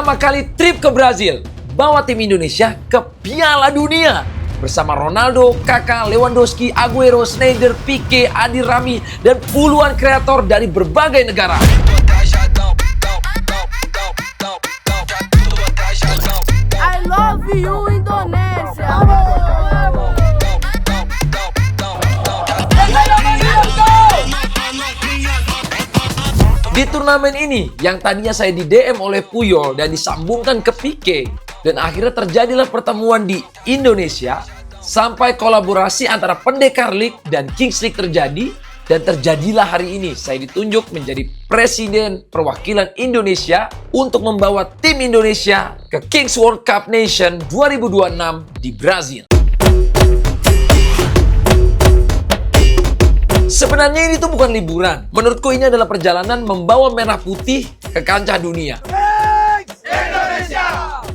Pertama kali trip ke Brazil, bawa tim Indonesia ke Piala Dunia. Bersama Ronaldo, Kakak, Lewandowski, Aguero, Sneijder, Pique, Adi Rami, dan puluhan kreator dari berbagai negara. I love you Indonesia. Di turnamen ini, yang tadinya saya di DM oleh Puyol dan disambungkan ke Pique, dan akhirnya terjadilah pertemuan di Indonesia, sampai kolaborasi antara Pendekar League dan Kings League terjadi, dan terjadilah hari ini saya ditunjuk menjadi Presiden Perwakilan Indonesia untuk membawa tim Indonesia ke Kings World Cup Nation 2026 di Brazil. Sebenarnya ini tuh bukan liburan. Menurutku ini adalah perjalanan membawa merah putih ke kancah dunia. Indonesia!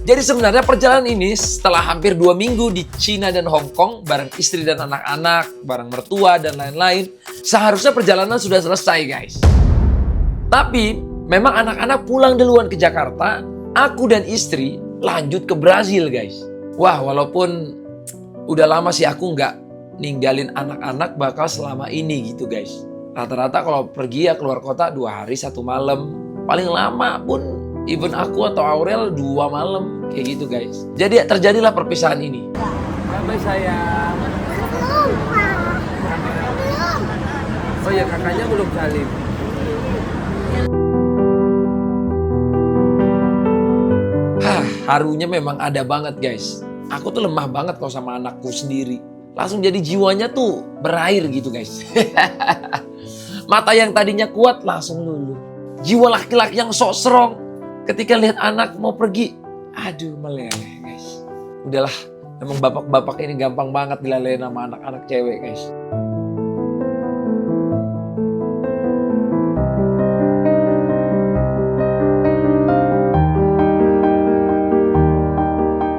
Jadi sebenarnya perjalanan ini setelah hampir 2 minggu di Cina dan Hong Kong bareng istri dan anak-anak, bareng mertua dan lain-lain, seharusnya perjalanan sudah selesai, guys. Tapi memang anak-anak pulang duluan ke Jakarta, aku dan istri lanjut ke Brazil, guys. Wah, walaupun udah lama sih aku nggak ninggalin anak-anak bakal selama ini gitu, guys. Rata-rata kalau pergi ya keluar kota 2 hari 1 malam. Paling lama pun even aku atau Aurel 2 malam kayak gitu, guys. Jadi terjadilah perpisahan ini. Bye sayang. Oh ya, kakaknya belum salim. Harunya memang ada banget, guys. Aku tuh lemah banget kalau sama anakku sendiri. Langsung jadi jiwanya tuh berair gitu, guys. Mata yang tadinya kuat langsung luluh. Jiwa laki-laki yang sok strong ketika lihat anak mau pergi, aduh meleleh, guys. Udahlah, emang bapak-bapak ini gampang banget dilalehin sama anak-anak cewek, guys.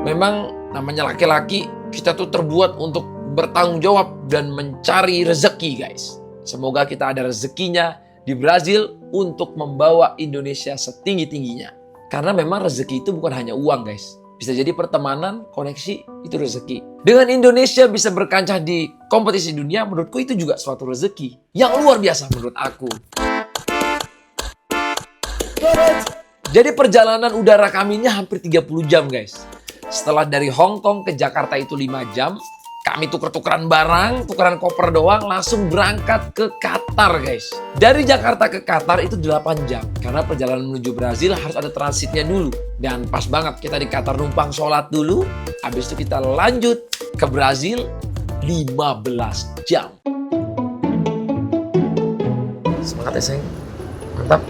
Memang namanya laki-laki, kita tuh terbuat untuk bertanggung jawab dan mencari rezeki, guys. Semoga kita ada rezekinya di Brazil untuk membawa Indonesia setinggi-tingginya. Karena memang rezeki itu bukan hanya uang, guys. Bisa jadi pertemanan, koneksi, itu rezeki. Dengan Indonesia bisa berkancah di kompetisi dunia, menurutku itu juga suatu rezeki yang luar biasa menurut aku. Jadi perjalanan udara kami ini hampir 30 jam, guys. Setelah dari Hong Kong ke Jakarta itu 5 jam, kami tuker-tukeran barang, tukeran koper doang, langsung berangkat ke Qatar, guys. Dari Jakarta ke Qatar itu 8 jam. Karena perjalanan menuju Brazil harus ada transitnya dulu. Dan pas banget kita di Qatar numpang sholat dulu. Habis itu kita lanjut ke Brazil 15 jam. Semangat ya, sayang. Mantap.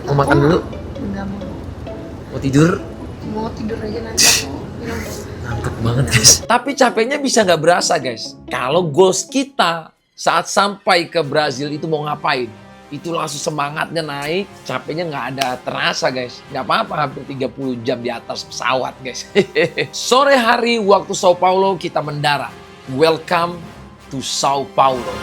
Mau makan dulu? Enggak mau. Mau tidur? Mau tidur aja nanti aku minum dulu. Nangkep banget, guys. Tapi capeknya bisa nggak berasa, guys. Kalau goals kita saat sampai ke Brazil itu mau ngapain, itu langsung semangatnya naik, capeknya nggak ada terasa, guys. Nggak apa-apa, hampir 30 jam di atas pesawat, guys. Sore hari waktu Sao Paulo kita mendarat. Welcome to Sao Paulo.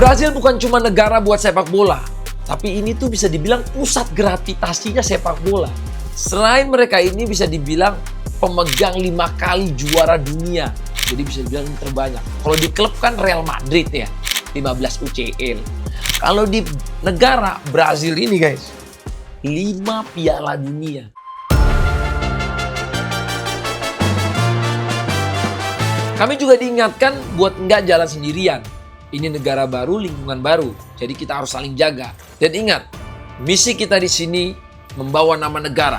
Brazil bukan cuma negara buat sepak bola, tapi ini tuh bisa dibilang pusat gravitasinya sepak bola. Selain mereka ini bisa dibilang pemegang 5 kali juara dunia, jadi bisa dibilang ini terbanyak. Kalau di klub kan Real Madrid ya, 15 UCL. Kalau di negara Brazil ini, guys, 5 piala dunia. Kami juga diingatkan buat nggak jalan sendirian. Ini negara baru, lingkungan baru. Jadi kita harus saling jaga. Dan ingat, misi kita di sini membawa nama negara.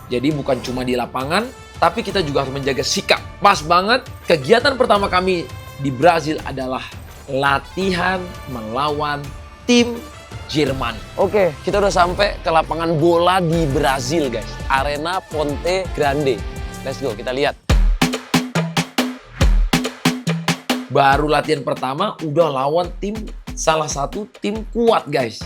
Jadi bukan cuma di lapangan, tapi kita juga harus menjaga sikap. Pas banget, kegiatan pertama kami di Brazil adalah latihan melawan tim Jerman. Oke, kita udah sampai ke lapangan bola di Brazil, guys. Arena Ponte Grande. Let's go, kita lihat. Baru latihan pertama udah lawan salah satu tim kuat, guys.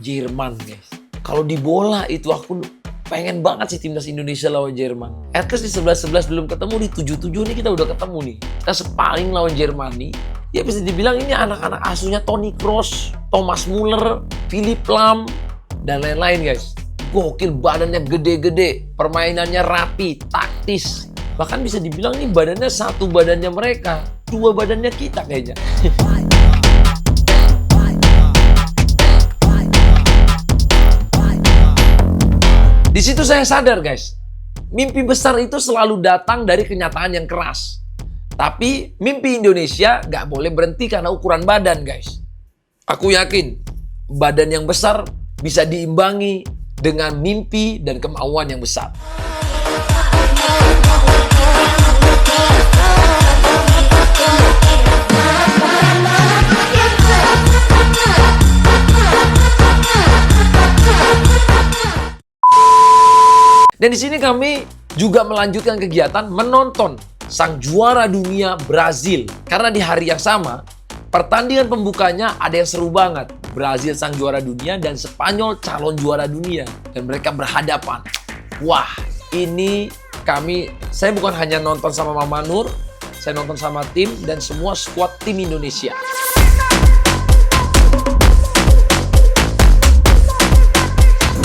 Jerman, guys. Kalau di bola itu aku pengen banget sih timnas Indonesia lawan Jerman. At least di 11-11 belum ketemu, di 7-7 nih kita udah ketemu nih. Kita sepaling lawan Jerman nih. dia bisa dibilang ini anak-anak asuhnya Toni Kroos, Thomas Muller, Philipp Lahm, dan lain-lain guys. Gokil, badannya gede-gede, permainannya rapi, taktis. Bahkan bisa dibilang nih badannya satu badannya mereka, dua badannya kita kayaknya. Di situ saya sadar guys, mimpi besar itu selalu datang dari kenyataan yang keras. Tapi mimpi Indonesia gak boleh berhenti karena ukuran badan guys. Aku yakin badan yang besar bisa diimbangi dengan mimpi dan kemauan yang besar. Dan di sini kami juga melanjutkan kegiatan menonton sang juara dunia Brazil. Karena di hari yang sama, pertandingan pembukanya ada yang seru banget. Brazil sang juara dunia dan Spanyol calon juara dunia. Dan mereka berhadapan. Wah, ini saya bukan hanya nonton sama Mama Nur, saya nonton sama tim dan semua skuad tim Indonesia.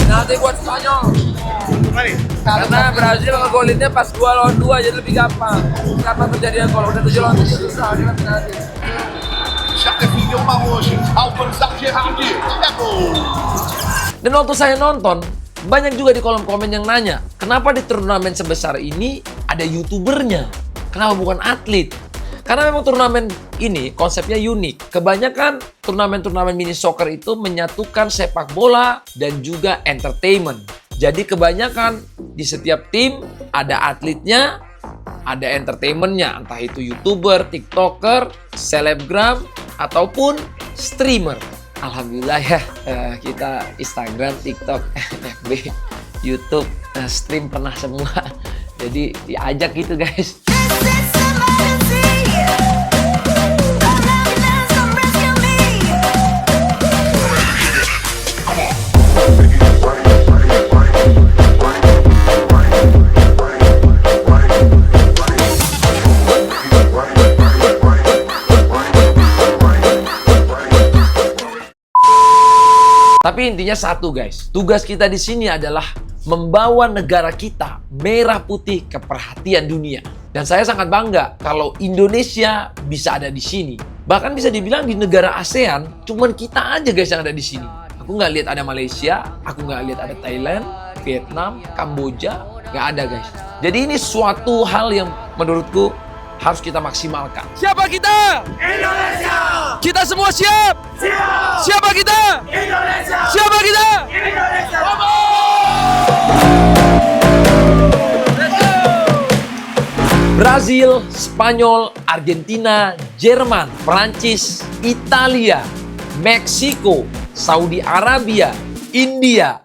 Nanti buat Spanyol. Karena Brazil ngegolinnya pas 2 lawan 2 jadi lebih gampang. Karena terjadi gol udah 7 lawan 7 susah dia penalti. Dan waktu saya nonton, banyak juga di kolom komen yang nanya, kenapa di turnamen sebesar ini ada YouTubernya? Kenapa bukan atlet? Karena memang turnamen ini konsepnya unik. Kebanyakan turnamen-turnamen mini soccer itu menyatukan sepak bola dan juga entertainment. Jadi kebanyakan di setiap tim ada atletnya, ada entertainmentnya. Entah itu YouTuber, TikToker, selebgram, ataupun streamer. Alhamdulillah ya, kita Instagram, TikTok, FB, YouTube, stream pernah semua. Jadi diajak gitu guys. Tapi intinya satu guys, tugas kita di sini adalah membawa negara kita merah putih ke perhatian dunia. Dan saya sangat bangga kalau Indonesia bisa ada di sini. Bahkan bisa dibilang di negara ASEAN, cuman kita aja guys yang ada di sini. Aku nggak lihat ada Malaysia, aku nggak lihat ada Thailand, Vietnam, Kamboja, nggak ada guys. Jadi ini suatu hal yang menurutku harus kita maksimalkan. Siapa kita? Indonesia! Kita semua siap? Siap! Siapa kita? Indonesia! Siapa kita? Indonesia! Brazil, Spanyol, Argentina, Jerman, Prancis, Italia, Meksiko, Saudi Arabia, India,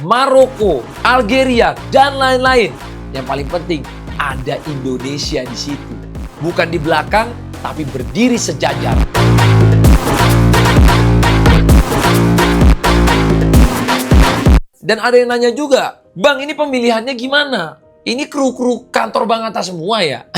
Maroko, Algeria, dan lain-lain. Yang paling penting, ada Indonesia di situ. Bukan di belakang, tapi berdiri sejajar. Dan ada yang nanya juga, Bang ini pemilihannya gimana? Ini kru-kru kantor Bang Atta semua ya?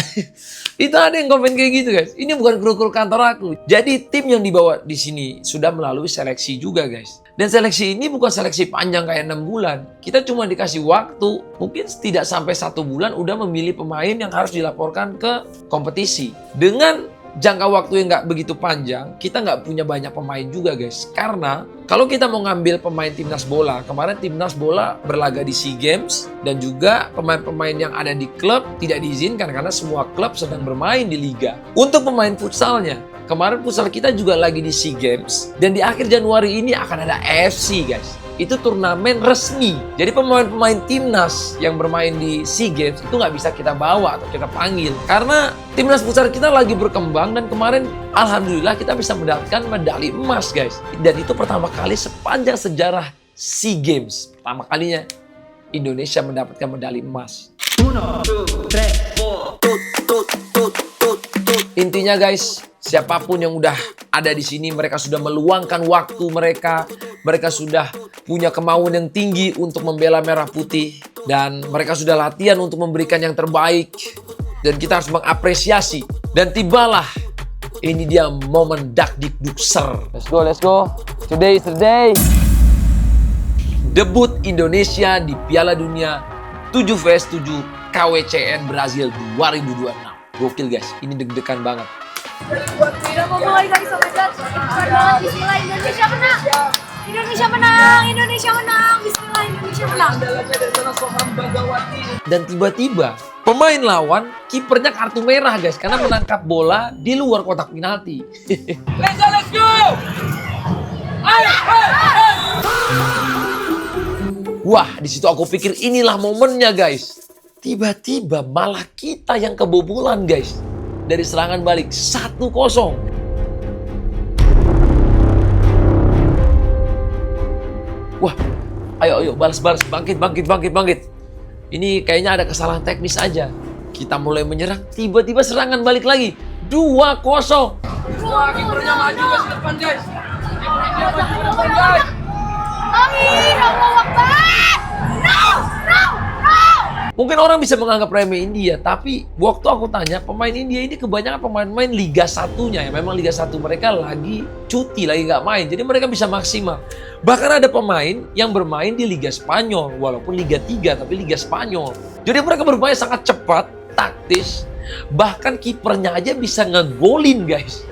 Itu ada yang komen kayak gitu guys. Ini bukan kru-kru kantor aku. Jadi tim yang dibawa di sini sudah melalui seleksi juga guys. Dan seleksi ini bukan seleksi panjang kayak 6 bulan. Kita cuma dikasih waktu, mungkin tidak sampai 1 bulan udah memilih pemain yang harus dilaporkan ke kompetisi. Dengan jangka waktu yang nggak begitu panjang, kita nggak punya banyak pemain juga guys. Karena kalau kita mau ngambil pemain timnas bola, kemarin timnas bola berlaga di SEA Games dan juga pemain-pemain yang ada di klub tidak diizinkan karena semua klub sedang bermain di liga. Untuk pemain futsalnya, kemarin futsal kita juga lagi di SEA Games dan di akhir Januari ini akan ada AFC guys. Itu turnamen resmi. Jadi pemain-pemain timnas yang bermain di SEA Games itu nggak bisa kita bawa atau kita panggil. Karena timnas futsal kita lagi berkembang dan kemarin alhamdulillah kita bisa mendapatkan medali emas guys. Dan itu pertama kali sepanjang sejarah SEA Games. Pertama kalinya Indonesia mendapatkan medali emas. 1, 2, 3, 4. Intinya guys, siapapun yang udah ada di sini, mereka sudah meluangkan waktu mereka. Mereka sudah punya kemauan yang tinggi untuk membela merah putih. Dan mereka sudah latihan untuk memberikan yang terbaik. Dan kita harus mengapresiasi. Dan tibalah Ini dia momen dakdikdukser. Let's go, let's go. Today is the day. Debut Indonesia di Piala Dunia 7vs7 KWCN Brazil 2026. Gokil guys, ini deg-degan banget. Udah mau mulai guys, oh my god. Besar banget, bismillah, Indonesia menang. Indonesia menang, Indonesia menang, bismillah, Indonesia menang. Dan tiba-tiba pemain lawan kipernya kartu merah guys karena menangkap bola di luar kotak penalti. Let's go! Wah, di situ aku pikir inilah momennya guys. Tiba-tiba malah kita yang kebobolan guys. Dari serangan balik 1-0. Wah, ayo balas, bangkit. Ini kayaknya ada kesalahan teknis aja. Kita mulai menyerang, tiba-tiba serangan balik lagi. 2-0. Wah, kipernya maju ke depan guys. Amin, Allahu Akbar. No. Mungkin orang bisa menganggap remeh India, tapi waktu aku tanya, pemain India ini kebanyakan pemain-pemain Liga 1-nya ya. Memang Liga 1 mereka lagi cuti, lagi nggak main. Jadi mereka bisa maksimal. Bahkan ada pemain yang bermain di Liga Spanyol, walaupun Liga 3, tapi Liga Spanyol. Jadi mereka bermain sangat cepat, taktis. Bahkan kipernya aja bisa ngegolin guys.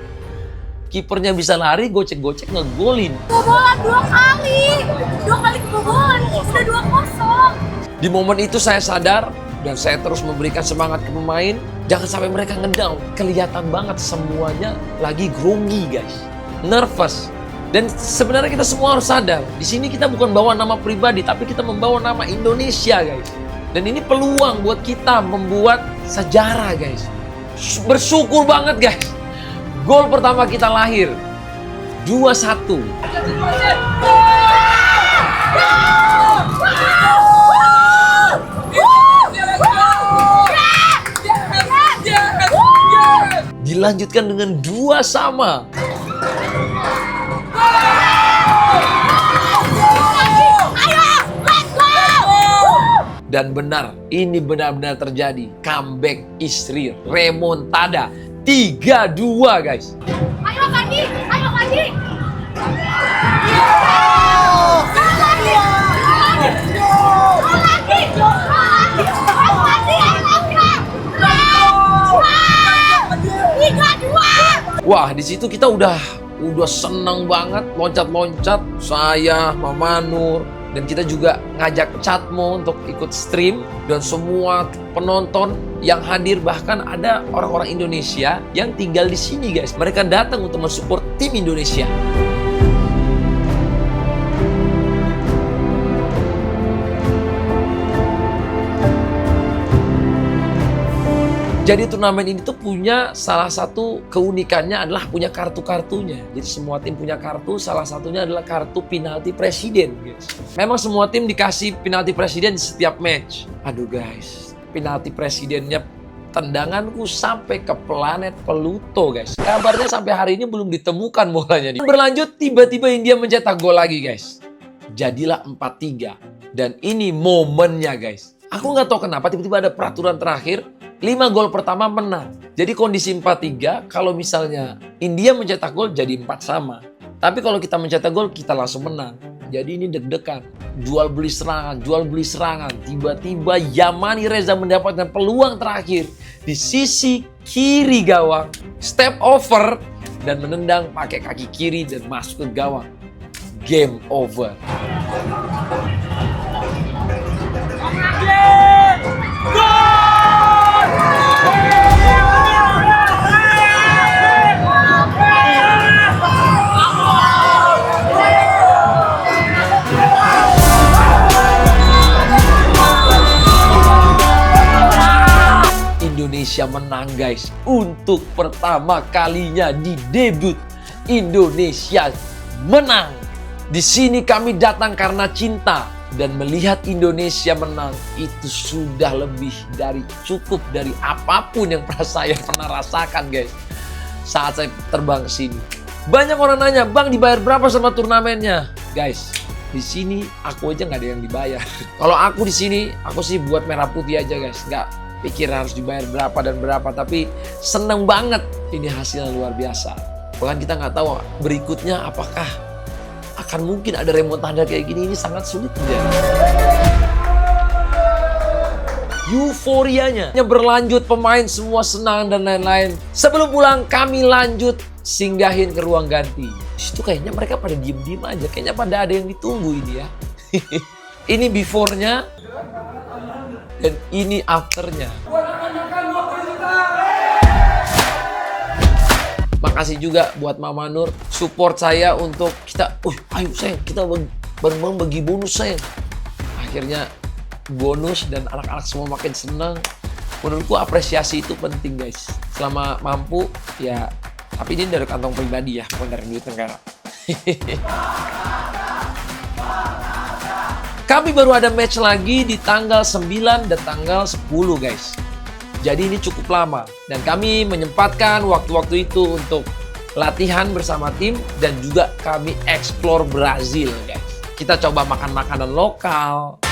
Kipernya bisa lari, gocek-gocek, ngegolin. Kebobolan 2 kali. 2 kali kebobolan, sudah 2-0. Di momen itu saya sadar dan saya terus memberikan semangat ke pemain. Jangan sampai mereka ngedown. Kelihatan banget semuanya lagi grogi guys. Nervous. Dan sebenarnya kita semua harus sadar. Di sini kita bukan bawa nama pribadi, tapi kita membawa nama Indonesia guys. Dan ini peluang buat kita membuat sejarah guys. Bersyukur banget guys. Gol pertama kita lahir. 2-1. Dilanjutkan dengan 2-2. Dan benar, ini benar-benar terjadi. Comeback istri, remontada. 3-2 guys. Ayo Kandi. Wah, di situ kita udah seneng banget, loncat-loncat. Saya, Mama Nur, dan kita juga ngajak Catmo untuk ikut stream. Dan semua penonton yang hadir, bahkan ada orang-orang Indonesia yang tinggal di sini guys. Mereka datang untuk mensupport tim Indonesia. Jadi turnamen ini tuh punya salah satu keunikannya adalah punya kartu-kartunya. Jadi semua tim punya kartu, salah satunya adalah kartu penalti presiden guys. Memang semua tim dikasih penalti presiden di setiap match. Aduh guys, penalti presidennya tendanganku sampai ke planet Pluto guys. Kabarnya sampai hari ini belum ditemukan bolanya. Berlanjut, tiba-tiba India mencetak gol lagi guys. Jadilah 4-3. Dan ini momennya guys. Aku nggak tahu kenapa tiba-tiba ada peraturan terakhir. 5 gol pertama menang. Jadi kondisi 4-3, kalau misalnya India mencetak gol jadi 4 sama. Tapi kalau kita mencetak gol, kita langsung menang. Jadi ini deg-degan. Jual beli serangan. Tiba-tiba Yamani Reza mendapatkan peluang terakhir di sisi kiri gawang. Step over dan menendang pakai kaki kiri dan masuk ke gawang. Game over. Indonesia menang guys. Untuk pertama kalinya di debut Indonesia menang. Di sini kami datang karena cinta dan melihat Indonesia menang itu sudah lebih dari cukup dari apapun yang pernah saya rasakan guys. Saat saya terbang ke sini. Banyak orang nanya, "Bang, dibayar berapa sama turnamennya?" Guys, di sini aku aja nggak ada yang dibayar. Kalau aku di sini, aku sih buat merah putih aja guys. pikir harus dibayar berapa dan berapa, tapi seneng banget. Ini hasilnya luar biasa. Bahkan kita nggak tahu berikutnya apakah akan mungkin ada remontada kayak gini. Ini sangat sulit terjadi. Euforianya berlanjut, pemain semua senang dan lain-lain. Sebelum pulang kami lanjut singgahin ke ruang ganti. Itu kayaknya mereka pada diem-diem aja. Kayaknya pada ada yang ditunggu ini ya. Ini before-nya dan ini after-nya. Makasih juga buat Mama Nur support saya untuk kita, ayo sayang, kita bareng-bareng bagi bonus sayang. Akhirnya bonus dan anak-anak semua makin senang. Menurutku apresiasi itu penting guys. Selama mampu ya, tapi ini dari kantong pribadi ya, bukan dari duit negara. Kami baru ada match lagi di tanggal 9 dan tanggal 10 guys. Jadi ini cukup lama. Dan kami menyempatkan waktu-waktu itu untuk latihan bersama tim. Dan juga kami explore Brazil guys. Kita coba makan makanan lokal.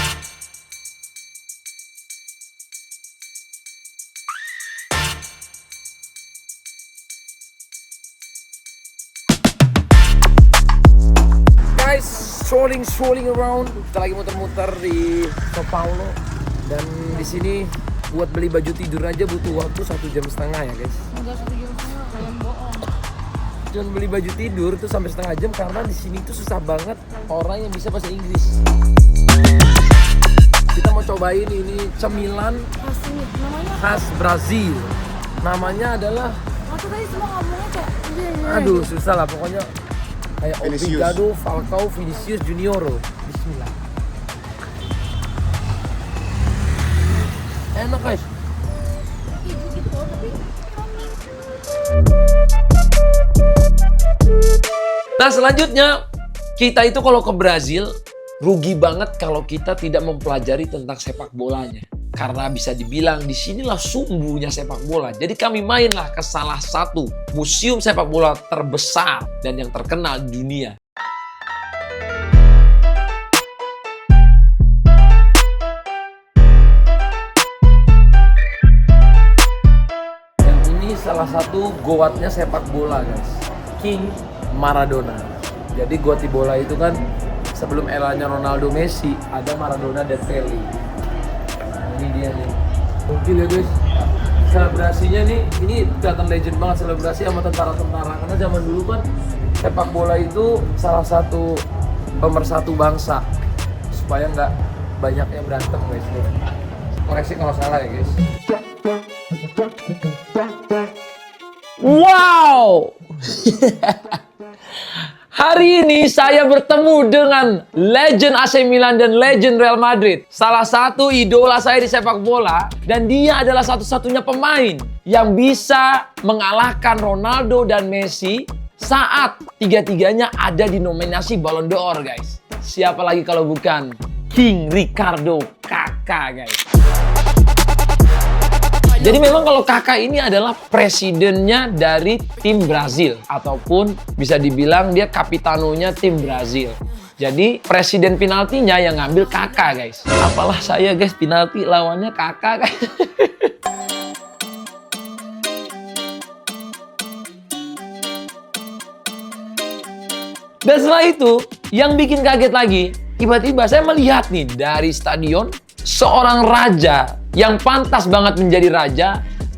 Strolling around. Kita lagi muter-muter di Sao Paulo. Dan di sini buat beli baju tidur aja butuh waktu 1,5 jam ya guys. Enggak 1 jam setengah, kalian bohong. Cuma beli baju tidur tuh sampai setengah jam karena di sini tuh susah banget orang yang bisa bahasa Inggris. Kita mau cobain ini cemilan Khas ini, namanya khas Brazil. Namanya adalah, aku tadi semua ngomongnya kayak aduh susah lah pokoknya. Kayak Vinicius. Obrigado, Falcao, Vinicius Junior. Bismillah. Enak guys. gitu, tapi Nah selanjutnya, kita itu kalau ke Brazil, rugi banget kalau kita tidak mempelajari tentang sepak bolanya. Karena bisa dibilang disinilah sumbunya sepak bola. Jadi kami mainlah ke salah satu museum sepak bola terbesar dan yang terkenal di dunia. Dan ini salah satu goatnya sepak bola guys. King Maradona. Jadi goat di bola itu kan sebelum eranya Ronaldo, Messi, ada Maradona dan Pelé. Ini dia nih. Mungkin ya guys, selebrasinya nih, ini kelihatan legend banget selebrasi sama tentara-tentara. Karena zaman dulu kan sepak bola itu salah satu pemersatu bangsa. Supaya nggak banyak yang berantem guys. Koreksi kalau salah ya guys. Wow! Hari ini saya bertemu dengan legend AC Milan dan legend Real Madrid. Salah satu idola saya di sepak bola. Dan dia adalah satu-satunya pemain yang bisa mengalahkan Ronaldo dan Messi saat tiga-tiganya ada di nominasi Ballon d'Or guys. Siapa lagi kalau bukan King Ricardo Kaká guys. Jadi memang kalau Kaká ini adalah presidennya dari tim Brazil. Ataupun bisa dibilang dia kapitanonya tim Brazil. Jadi presiden penaltinya yang ngambil Kaká guys. Apalah saya guys, penalti lawannya Kaká guys. Dan setelah itu, yang bikin kaget lagi, tiba-tiba saya melihat nih dari stadion seorang raja yang pantas banget menjadi raja,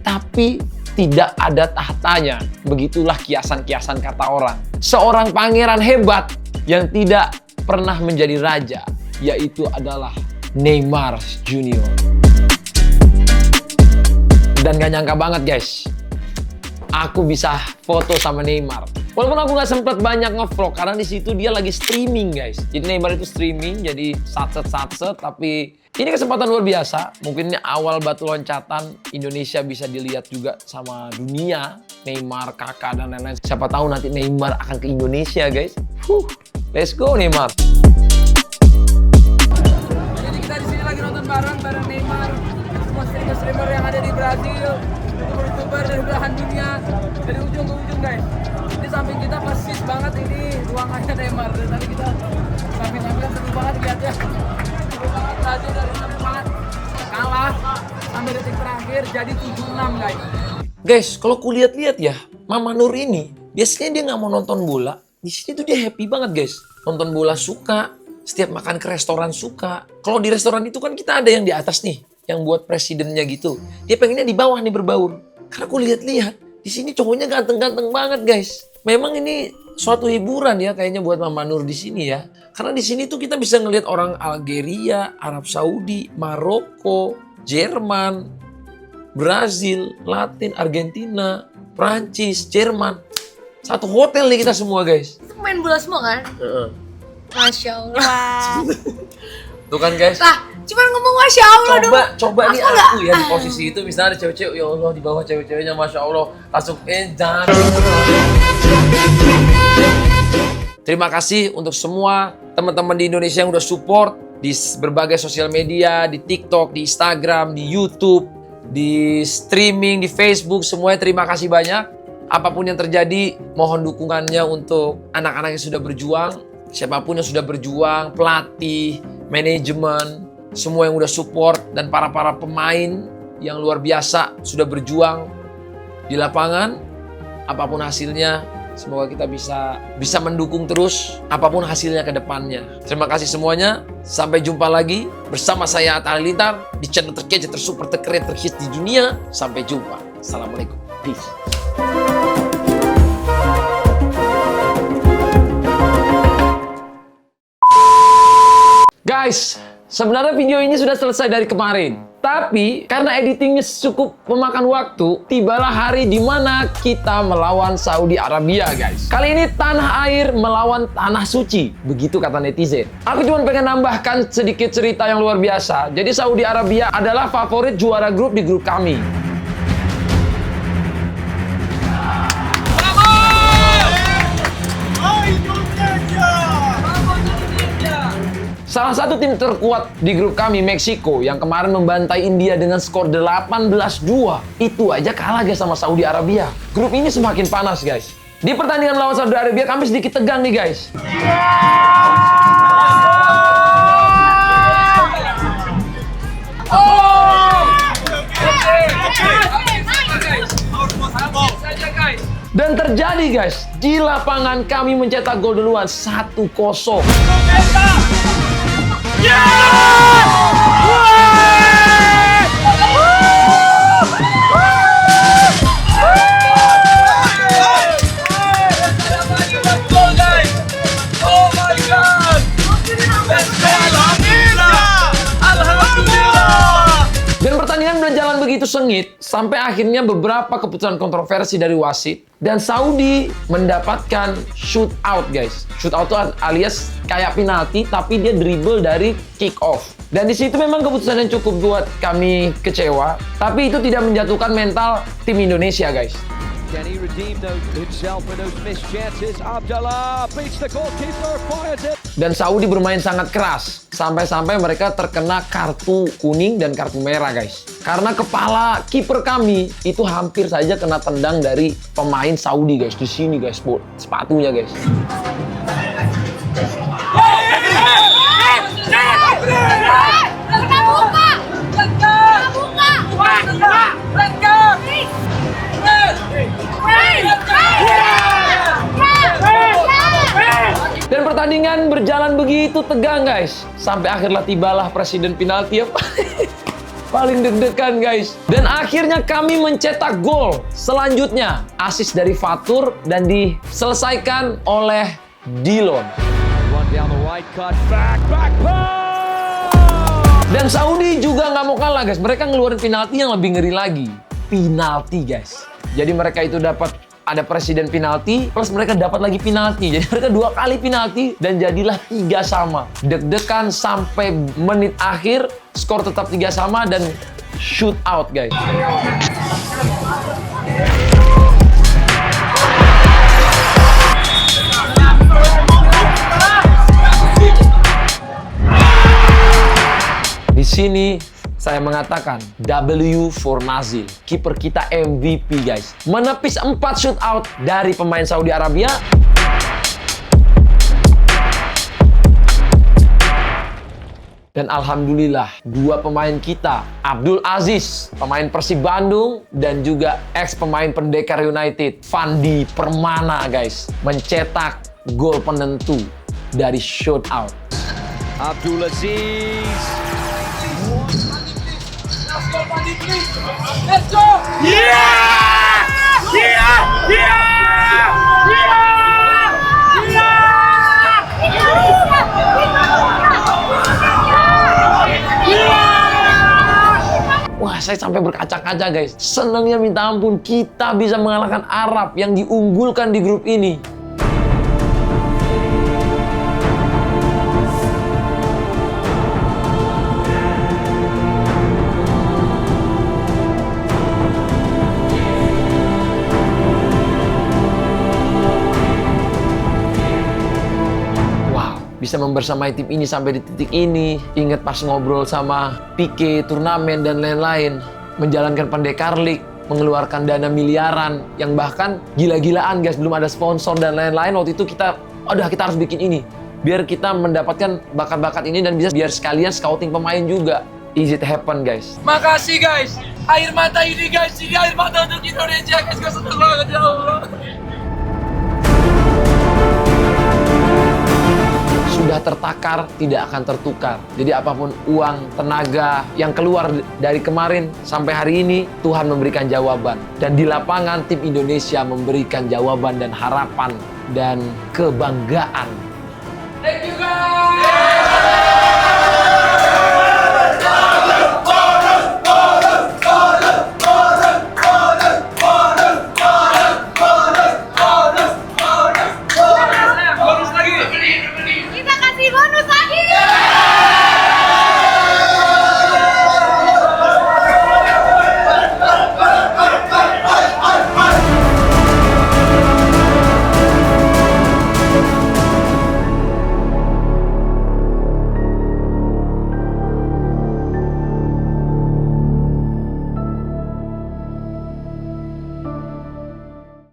tapi tidak ada tahtanya. Begitulah kiasan-kiasan kata orang. Seorang pangeran hebat yang tidak pernah menjadi raja, yaitu adalah Neymar Junior. Dan gak nyangka banget guys, aku bisa foto sama Neymar. Walaupun aku nggak sempet banyak ngevlog karena di situ dia lagi streaming guys. Jadi Neymar itu streaming, jadi satset. Tapi ini kesempatan luar biasa. Mungkin ini awal batu loncatan Indonesia bisa dilihat juga sama dunia. Neymar, Kaká dan lain-lain. Siapa tahu nanti Neymar akan ke Indonesia guys. Let's go Neymar. Jadi kita di sini lagi nonton bareng Neymar. Semua streamer yang ada di Brazil, youtuber dari belahan dunia, dari ujung ke ujung guys. Di samping kita persis banget ini ruangannya Neymar. Dan tadi kita sambil seru banget lihatnya. Seru banget, Brazil dari seru banget. Kalah sampai detik terakhir. terakhir jadi 7-6 guys. Guys, kalau kulihat-lihat ya, Mama Nur ini biasanya dia nggak mau nonton bola. Di sini tuh dia happy banget guys. Nonton bola suka, setiap makan ke restoran suka. Kalau di restoran itu kan kita ada yang di atas nih, yang buat presidennya gitu. Dia pengennya di bawah nih berbaur. Karena aku lihat-lihat, di sini cowoknya ganteng-ganteng banget guys. Memang ini suatu hiburan ya kayaknya buat Mama Nur di sini ya. Karena di sini tuh kita bisa ngelihat orang Algeria, Arab Saudi, Maroko, Jerman, Brazil, Latin, Argentina, Prancis, Jerman. Satu hotel nih kita semua guys. Itu pemain bola semua kan? Masya Allah. Tuh kan guys. Lah, cuman ngomong Masya Allah dong. Coba nih Aku aku ya di posisi itu misalnya ada cewek-cewek, ya Allah di bawah cewek-ceweknya Masya Allah. Langsung jangan. Terima kasih untuk semua teman-teman di Indonesia yang udah support di berbagai sosial media, di TikTok, di Instagram, di YouTube, di streaming, di Facebook, semuanya terima kasih banyak. Apapun yang terjadi, mohon dukungannya untuk anak-anak yang sudah berjuang, siapapun yang sudah berjuang, pelatih, manajemen, semua yang udah support, dan para pemain yang luar biasa sudah berjuang di lapangan. Apapun hasilnya, semoga kita bisa mendukung terus apapun hasilnya ke depannya. Terima kasih semuanya. Sampai jumpa lagi bersama saya Atta Halilintar di channel terkece, tersuper, terkeren, terhits di dunia. Sampai jumpa. Assalamualaikum. Peace. Guys, sebenarnya video ini sudah selesai dari kemarin. Tapi karena editingnya cukup memakan waktu, tibalah hari di mana kita melawan Saudi Arabia, guys. Kali ini tanah air melawan tanah suci, begitu kata netizen. Aku cuma pengen nambahkan sedikit cerita yang luar biasa. Jadi Saudi Arabia adalah favorit juara grup di grup kami. Salah satu tim terkuat di grup kami, Meksiko, yang kemarin membantai India dengan skor 18-2. Itu aja kalah guys sama Saudi Arabia. Grup ini semakin panas guys. Di pertandingan melawan Saudi Arabia kami sedikit tegang nih guys. Dan terjadi guys, di lapangan kami mencetak gol duluan 1-0. Dan pertandingan berjalan begitu sengit sampai akhirnya beberapa keputusan kontroversi dari wasit dan Saudi mendapatkan shoot out guys. Shoot out itu alias kayak penalti tapi dia dribble dari kick off. Dan di situ memang keputusan yang cukup buat kami kecewa, tapi itu tidak menjatuhkan mental tim Indonesia guys. Can he redeem himself for those missed chances? Abdallah beats the goalkeeper, fires it. Dan Saudi bermain sangat keras, sampai-sampai mereka terkena kartu kuning dan kartu merah guys. Karena kepala kiper kami itu hampir saja kena tendang dari pemain Saudi guys. Di sini guys, sepatunya guys. Dan pertandingan berjalan begitu tegang guys. Sampai akhirnya tibalah presiden penalti yang paling deg-degan guys. Dan akhirnya kami mencetak gol. Selanjutnya assist dari Fatur dan diselesaikan oleh Dillon. Run down the right, cut back pass! Dan Saudi juga nggak mau kalah guys. Mereka ngeluarin penalti yang lebih ngeri lagi. Penalti guys. Jadi mereka itu dapat ada presiden penalti, plus mereka dapat lagi penalti. Jadi mereka 2 kali penalti dan jadilah 3-3. Deg-degan sampai menit akhir, skor tetap 3-3 dan shoot out guys. Di sini saya mengatakan W for Nazil. Kiper kita MVP guys. Menepis 4 shoot out dari pemain Saudi Arabia. Dan alhamdulillah, dua pemain kita, Abdul Aziz, pemain Persib Bandung, dan juga ex-pemain Pendekar United, Fandi Permana guys, mencetak gol penentu dari shootout. Abdul Aziz. Wah, saya sampai berkaca-kaca guys. Senangnya minta ampun, kita bisa mengalahkan Arab yang diunggulkan di grup ini. Bisa membersamai tim ini sampai di titik ini. Ingat pas ngobrol sama Pique, turnamen, dan lain-lain. Menjalankan Pendekar League, mengeluarkan dana miliaran. Yang bahkan gila-gilaan guys, belum ada sponsor dan lain-lain. Waktu itu kita harus bikin ini. Biar kita mendapatkan bakat-bakat ini dan bisa biar sekalian scouting pemain juga. Is it happen guys? Makasih guys. Air mata ini guys, ini air mata untuk Indonesia guys. Gue seneng banget ya Allah. Sudah tertakar, tidak akan tertukar. Jadi apapun uang, tenaga yang keluar dari kemarin sampai hari ini, Tuhan memberikan jawaban. Dan di lapangan tim Indonesia memberikan jawaban dan harapan dan kebanggaan